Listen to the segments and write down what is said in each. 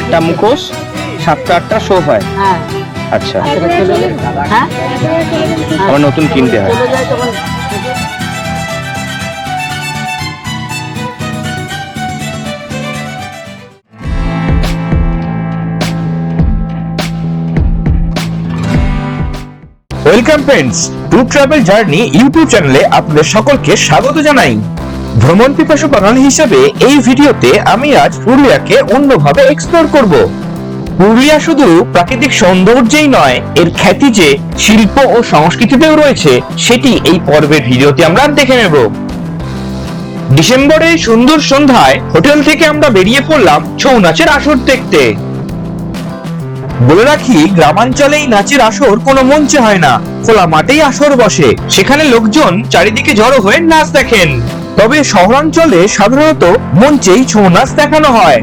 8টা মুখোশ 7টা 8টা শো হয়। হ্যাঁ আচ্ছা, হ্যাঁ আমার নতুন কিনতে হয়। চলে যায় তখন। Welcome friends, tour travel journey YouTube চ্যানেলে আপনাদের সকলকে স্বাগত জানাই। ভ্রমণ পিপাসু বাঙালি হিসেবে এই ভিডিওতে আমি আজ পুরুলিয়াকে অন্যভাবে এক্সপ্লোর করব। পুরুলিয়া শুধু প্রাকৃতিক সৌন্দর্যেই নয়, এর খ্যাতি যে শিল্প ও সংস্কৃতিতেও রয়েছে, সেটি এই পর্বের ভিডিওতে আমরা দেখে নেব। ডিসেম্বরের সুন্দর সন্ধ্যায় হোটেল থেকে আমরা বেরিয়ে পড়লাম ছৌ নাচের আসর দেখতে। বলে রাখি, গ্রামাঞ্চলে এই নাচের আসর কোনো মঞ্চে হয় না, খোলা মাঠেই আসর বসে। সেখানে লোকজন চারিদিকে জড়ো হয়ে নাচ দেখেন। তবে শহরাঞ্চলে সাধারণত মঞ্চেই ছৌ নাচ দেখানো হয়।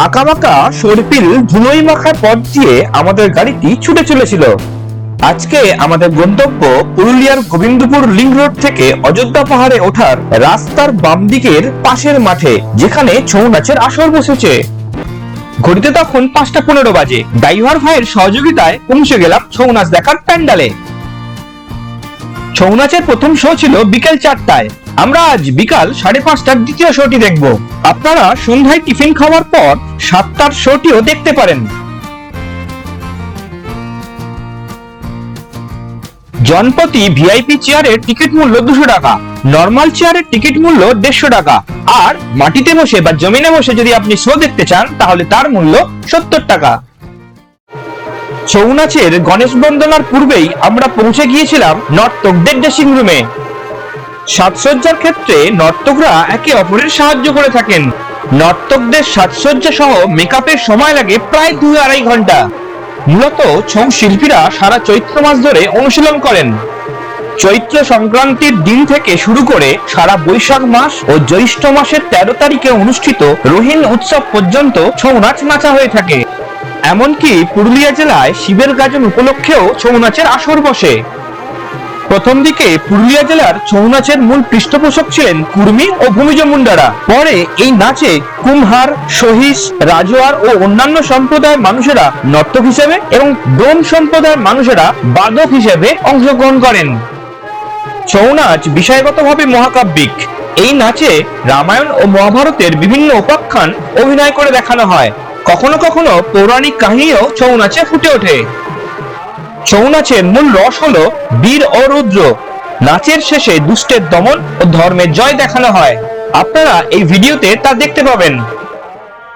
আঁকাবাঁকা সর্পিল ধুলোই মাখার পথ দিয়ে আমাদের গাড়িটি ছুটে চলেছিল। আজকে আমাদের গন্তব্য পুরুলিয়ার গোবিন্দপুর লিংক রোড থেকে অযোধ্যা পাহাড়ে ওঠার রাস্তার বাম দিকের পাশের মাঠে, যেখানে ছৌ নাচের আসর বসেছে। ঘড়িতে তখন 5টা 15 বাজে। ড্রাইভার ভাইয়ের সহযোগিতায় পৌঁছে গেলাম ছৌ নাচ দেখার প্যান্ডালে। ছৌ নাচের প্রথম শো ছিল বিকেল 4টায়। আমরা আজ বিকাল 5:30টার দ্বিতীয় শোটি দেখব। আপনারা সন্ধ্যায় টিফিন খাওয়ার পর 7টার শোটিও দেখতে পারেন। জনপতি ভিআইপি চেয়ারের টিকিট মূল্য 200 টাকা, নরমাল চেয়ারের টিকিট মূল্য 150 টাকা, আর মাটিতে বসে বা জমিনে বসে যদি আপনি শো দেখতে চান তাহলে তার মূল্য 70 টাকা। ছৌ নাচের গণেশ বন্দনার পূর্বেই আমরা পৌঁছে গিয়েছিলাম নর্তকদের ড্রেসিং রুমে। সাজসজ্জার ক্ষেত্রে নর্তকরা একে অপরের সাহায্য করে থাকেন। নর্তকদের সাজসজ্জা সহ মেকআপের সময় লাগে প্রায় 2-2.5 ঘন্টা। মূলত ছৌ শিল্পীরা সারা চৈত্র মাস ধরে অনুশীলন করেন। চৈত্র সংক্রান্তির দিন থেকে শুরু করে সারা বৈশাখ মাস ও জ্যৈষ্ঠ মাসের 13 তারিখে অনুষ্ঠিত রোহিণ উৎসব পর্যন্ত ছৌ নাচ নাচা হয়ে থাকে। এমনকি পুরুলিয়া জেলায় শিবের গাজন উপলক্ষেও ছৌ নাচের আসর বসে। প্রথম দিকে পুরুলিয়া জেলার ছৌ নাচের মূল পৃষ্ঠপোষক ছিলেন কুর্মী ও ভূমিজ মুন্ডারা। পরে এই নাচে কুমহার, সহিস, রাজোয়ার ও অন্যান্য সম্প্রদায়ের মানুষেরা নর্তক হিসেবে এবং ডোম সম্প্রদায়ের মানুষেরা বাদক হিসেবে অংশগ্রহণ করেন। ছৌ নাচ বিষয়গতভাবে মহাকাব্যিক। এই নাচে রামায়ণ ও মহাভারতের বিভিন্ন উপাখ্যান অভিনয় করে দেখানো হয়। কখনো কখনো পৌরাণিক কাহিনীও ছৌ নাচে ফুটে ওঠে। ছৌ নাচের মূল রস হলো বীর ও রুদ্র। নাচের শেষে দুষ্টের দমন ও ধর্মের জয় দেখানো হয়। আপনারা এই ভিডিওতে তা দেখতে পাবেন।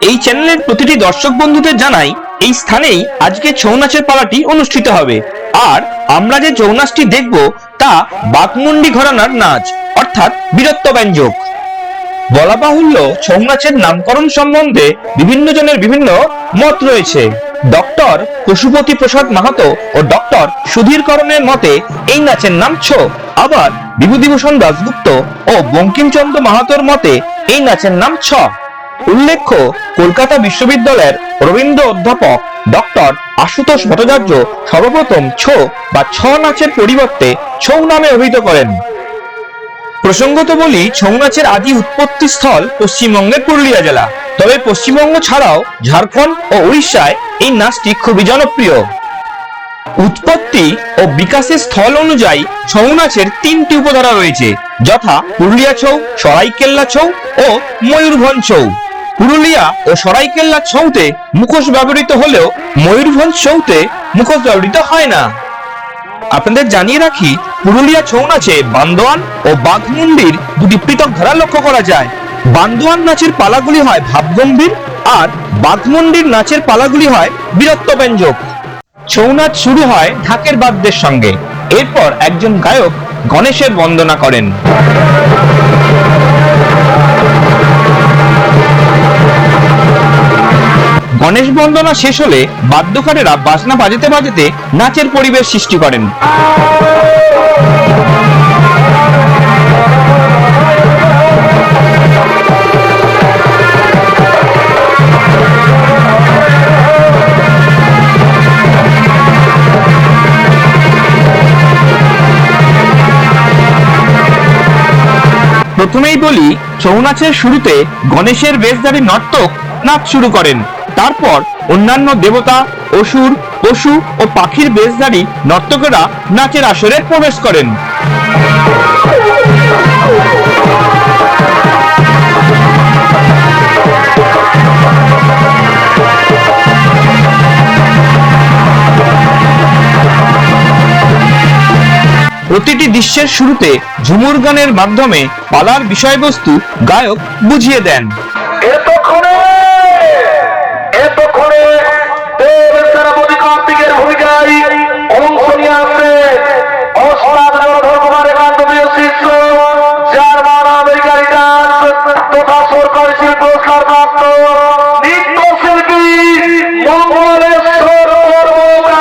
এই চ্যানেলের প্রতিটি দর্শক বন্ধুদের জানাই, এই স্থানেই আজকে ছৌ নাচের পালাটি অনুষ্ঠিত হবে। আর আমরা যে ছৌ নাচটি দেখব তা বাঘমুন্ডি ঘরানার নাচ, অর্থাৎ বীরত্ব ব্যঞ্জক। বলা বাহুল্য, ছৌ নাচের নামকরণ সম্বন্ধে বিভিন্ন জনের বিভিন্ন মত রয়েছে। ডক্টর পশুপতি প্রসাদ মাহাতো ও ডক্টর সুধীর করণের মতে এই নাচের নাম ছৌ। আবার বিভূতিভূষণ দাশগুপ্ত ও বঙ্কিমচন্দ্র মাহাতোর মতে এই নাচের নাম ছ। উল্লেখ্য, কলকাতা বিশ্ববিদ্যালয়ের রবীন্দ্র অধ্যাপক ডক্টর আশুতোষ ভট্টাচার্য সর্বপ্রথম ছৌ বা ছ নাচের পরিবর্তে ছৌ নামে অভিহিত করেন। প্রসঙ্গত বলি, ছৌ নাচের আদি উৎপত্তি স্থল পশ্চিমবঙ্গের পুরুলিয়া জেলা। তবে পশ্চিমবঙ্গ ছাড়াও ঝাড়খণ্ড ও উড়িষ্যায় এই নাচটি খুবই জনপ্রিয়। উৎপত্তি ও বিকাশের স্থল অনুযায়ী ছৌ নাচের 3টি উপধারা রয়েছে, যথা পুরুলিয়া ছৌ, সরাইকেল্লা ছৌ ও ময়ূরভঞ্জ ছৌ। পুরুলিয়া ও সরাইকেল্লা ছৌতে মুখোশ ব্যবহৃত হলেও ময়ূরভঞ্জ ছৌতে মুখোশ ব্যবহৃত হয় না। আপনাদের জানিয়ে রাখি, পুরুলিয়া ছৌ নাচে বান্দোয়ান ও বাঘমুন্ডির দুটি পৃথক ধারা লক্ষ্য করা যায়। বান্দোয়ান নাচের পালাগুলি হয় ভাবগম্ভীর, আর বাঘমুন্ডির নাচের পালাগুলি হয় বীরত্ব ব্যঞ্জক। ছৌ নাচ শুরু হয় ঢাকের বাদ্যের সঙ্গে। এরপর একজন গায়ক গণেশের বন্দনা করেন। গণেশ বন্দনা শেষ হলে বাদ্যকারেরা বাজনা বাজাতে বাজাতে নাচের পরিবেশ সৃষ্টি করেন। প্রথমেই বলি, ছৌ নাচের শুরুতে গণেশের বেশধারী নর্তক নাচ শুরু করেন। তারপর অন্যান্য দেবতা, অসুর, পশু ও পাখির বেশধারী নর্তকেরা নাচের আসরে প্রবেশ করেন। প্রতিটি দৃশ্যের শুরুতে ঝুমুর গানের মাধ্যমে পালার বিষয়বস্তু গায়ক বুঝিয়ে দেন। এতক্ষণে দেব সেনাপতি কার্তিকের ভূমিকায় অংশ নিয়ে আসছেন ওস্তাদ জনধর কুমার একান্তপ্রিয় শিষ্য, যার মান আমেরিকার ডান্স তথা সরকারি শিল্প পুরস্কার প্রাপ্ত নৃত্যশিল্পী মঙ্গলেশ্বর কর্মকার।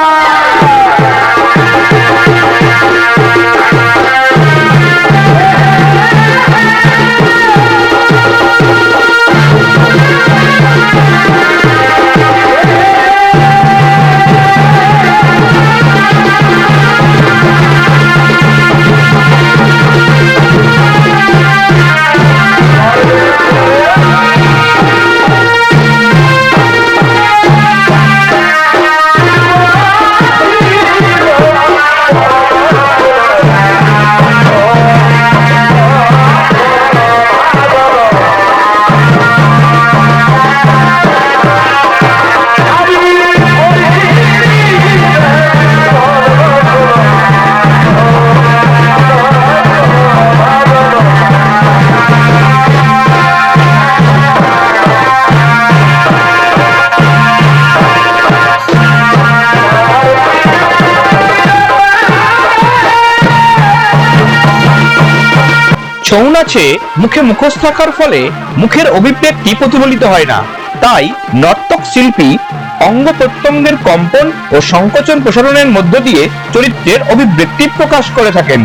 ছৌ নাচে মুখে মুখোশ থাকার ফলে মুখের অভিব্যক্তি প্রতিফলিত হয় না, তাই নর্তক শিল্পী অঙ্গ প্রত্যঙ্গের কম্পন ও সংকোচন প্রসারণের মধ্য দিয়ে চরিত্রের অভিব্যক্তি প্রকাশ করে থাকেন।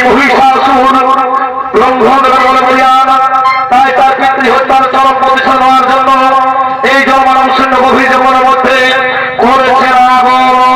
মহিষাসুর লঙ্ঘন করে করিয়া তাই তার পিতৃ হত্যার চরম প্রতিশোধ নেওয়ার জন্য এই জলমানব শূন্য গভীর জীবনের মধ্যে করেছে আগমন।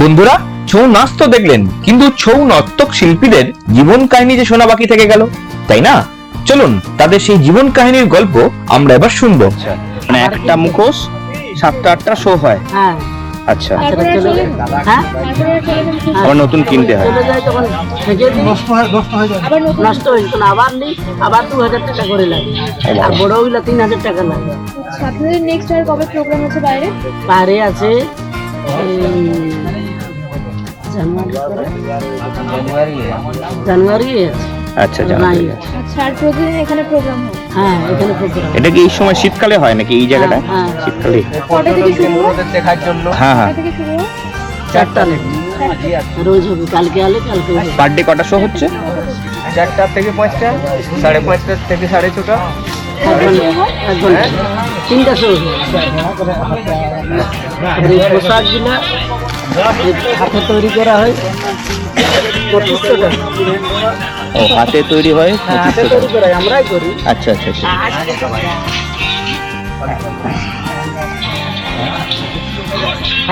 বন্ধুরা, ছৌ নাচ তো দেখলেন, কিন্তু ছৌ নর্তক শিল্পীদের জীবন কাহিনী যে শোনা বাকি থেকে গেল, তাই না? চলুন তাদের সেই জীবন কাহিনীর গল্প আমরা এবার শুনবো। আচ্ছা, মানে একটা মুখোশ 7টা 8টা শো হয়। হ্যাঁ আচ্ছা, সেটা চলে হ্যাঁ আবার নতুন কিনতে হয়। চলে যায় তখন থেকে দিই, নষ্ট হয়ে যেত না, আবার নিই, আবার 2000 টাকা করে লাগে। আর বড় হইলে 3000 টাকা লাগে। আপনাদের নেক্সট আর কবে প্রোগ্রাম আছে বাইরে? বাইরে আছে জানুয়ারি আছে। আচ্ছা, নাই জানুয়ারি। আছে। আচ্ছা, আর প্রতিদিন এখানে প্রোগ্রাম হয়? হ্যাঁ এখানে প্রোগ্রাম। এটা কি এই সময় শীতকালে হয় নাকি এই জায়গাটা? হ্যাঁ। শীতকালে। কটা থেকে শুরু হয়? হ্যাঁ হ্যাঁ। কটা থেকে শুরু হয়? 4টা লেগে রোজ হবে, কালকে আলে কালকে হবে। পার ডে কটা শো হচ্ছে? 4টা থেকে 5টা, 5:30 থেকে 6:30। 1 ঘন্টা 3টা শো হবে। আর এই পোশাকগুলা হাতে তৈরি করা হয় 2500 টাকা। ও, হাতে তৈরি হয় হাতে 2500 তৈরি টাকা। করা হয়, আমরাই করি। আচ্ছা আচ্ছা আচ্ছা।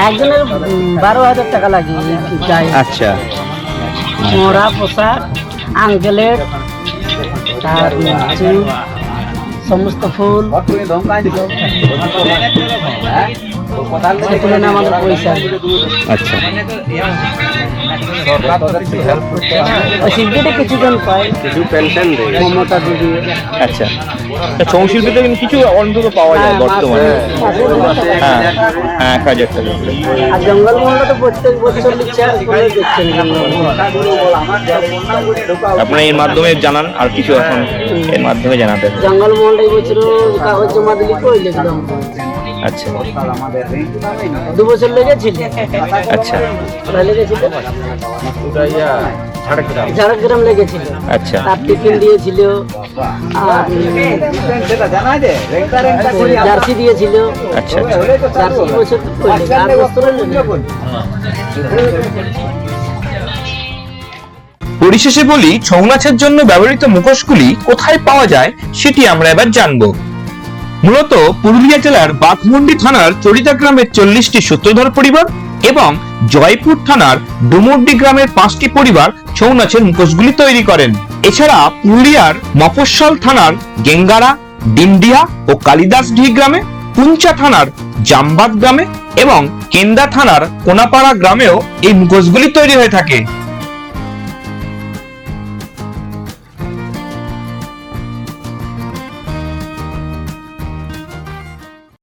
একজনের 12,000 টাকা লাগে গায়ে। আচ্ছা, মোড়া পোশাক, আঙ্কেলের, তার চুল, সমস্ত ফুল, সে তুলনায় আমাদের পয়সা। আচ্ছা। ওই শিল্পীটা কিছুজন পায়, কিছু পেনশন দেয়। মমতা দিদি। আচ্ছা, তা ছৌ শিল্পীতে কিন্তু কিছু অন্তত পাওয়া যায় বর্তমানে। হ্যাঁ হ্যাঁ, 1000 টাকা করে। আর জঙ্গলমহলটা তো প্রত্যেক বছর লিখছে, করে দেখছেন জঙ্গলমহল। আপনারা এর মাধ্যমে জানান, আর কিছু এখন এর মাধ্যমে জানাতে হবে। জঙ্গলমহলটা এই বছর কাগজ জমা দিলি কই লিখলাম। আচ্ছা 2 বছর লেগেছিল। আচ্ছা কোথায় লেগেছিল? ঝাড়গ্রাম লেগেছিল। আচ্ছা। তার টিফিন দিয়েছিল, আর জার্সি দিয়েছিল। আচ্ছা আচ্ছা। জার্সি এই বছর তো কইলে, আর বছর হলো না। পরিশেষে বলি, ছৌ নাচের জন্য ব্যবহৃত মুখোশগুলি কোথায় পাওয়া যায় সেটি আমরা এবার জানবো। মূলত পুরুলিয়া জেলার বাঘমুন্ডি থানার চরিদা গ্রামের 40টি সূত্রধর পরিবার এবং জয়পুর থানার ডুমুরডি গ্রামের 5টি পরিবার ছৌ নাচের মুখোশগুলি তৈরি করেন। এছাড়া পুরুলিয়ার মফস্বল থানার গেঙ্গারা, ডিন্ডিয়া ও কালিদাসডি গ্রামে, পুঞ্চা থানার জামবাদ গ্রামে এবং কেন্দা থানার কোনাপাড়া গ্রামেও এই মুখোশগুলি তৈরি হয়ে থাকে।